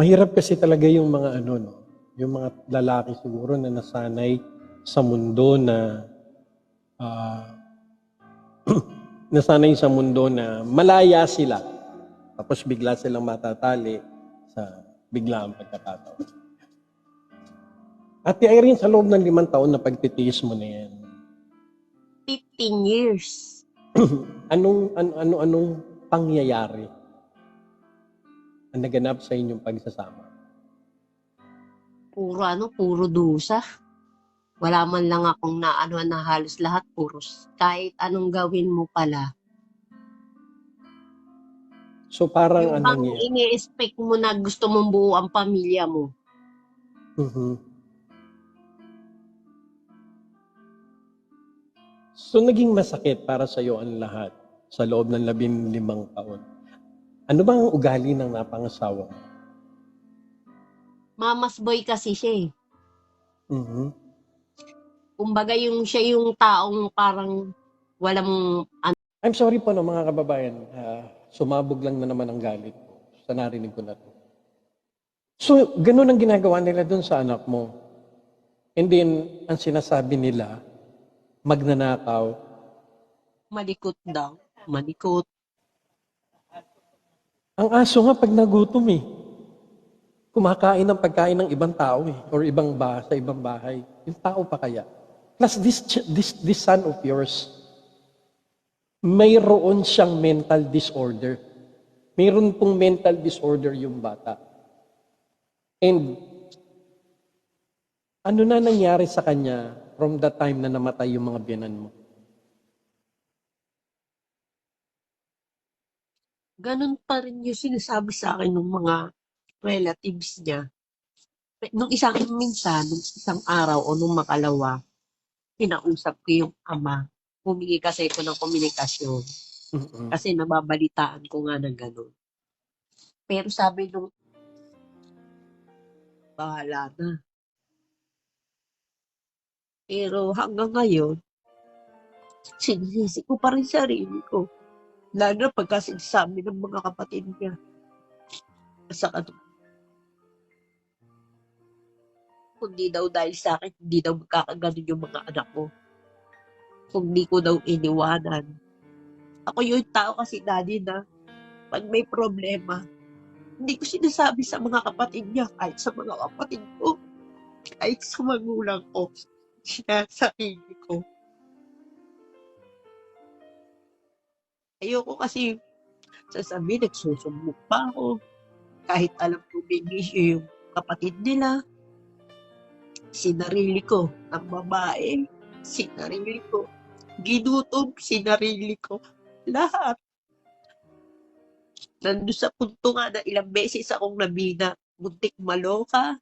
Mahirap kasi talaga yung mga ano 'no, yung mga lalaki siguro na nasanay sa mundo na, ah, nasanay sa mundo na malaya sila, tapos bigla silang matatali sa biglaang pagkakataon. At Irene, sa loob ng 5 taon na pagtitiis mo na yan, 15 years. anong pangyayari ang naganap sa inyong pagsasama? Puro dusa. Wala man lang akong naano na halos lahat puros. Kahit anong gawin mo pala. So parang Yung anong bang nangyayari? ini-expect mo na gusto mong buo ang pamilya mo. Mhm. So naging masakit para sa iyo ang lahat sa loob ng 15 taon. Ano bang ugali ng napangasawa mo? Mama's boy kasi siya eh. Mhm. Kumbaga siya yung taong parang walang I'm sorry po no mga kababayan, sumabog lang na naman ang galit ko sa narinig ko na 'to. So gano'n ang ginagawa nila do'n sa anak mo. And then ang sinasabi nila, magnanakaw. malikot daw. Malikot. Ang aso nga 'pag nagutom, kumakain ng pagkain ng ibang tao, or sa ibang bahay. Yung tao pa kaya? Plus this son of yours, mayroon siyang mental disorder. Mayroon pong mental disorder yung bata. And ano na nangyari sa kanya from the time na namatay yung mga biyanan mo? Ganun pa rin yung sinasabi sa akin ng mga relatives niya. Nung isang araw o nung makalawa, kinausap ko yung ama. Humingi kasi ito ng komunikasyon. Mm-mm. Kasi nababalitaan ko nga ng gano'n. Pero sabi nung, bahala na. Pero hanggang ngayon, sinisisi ko pa rin sarili ko. Lalo na pagka sinasabi ng mga kapatid niya. Sa kundi daw dahil sa akin, hindi daw magkakaganon yung mga anak ko. Kung di ko daw iniwanan. Ako yung tao kasi daddy na pag may problema, hindi ko sinasabi sa mga kapatid niya, kahit sa mga kapatid ko, kahit sa magulang ko, sinasarili ko. Ayoko kasi sasabihin, nagsusumbok pa ako. Kahit alam ko may issue yung kapatid nila, sinarili ko ang babae, sinarili ko, ginutom, sinarili ko, lahat. Nandun sa punto nga na ilang beses akong nabina, muntik maloka,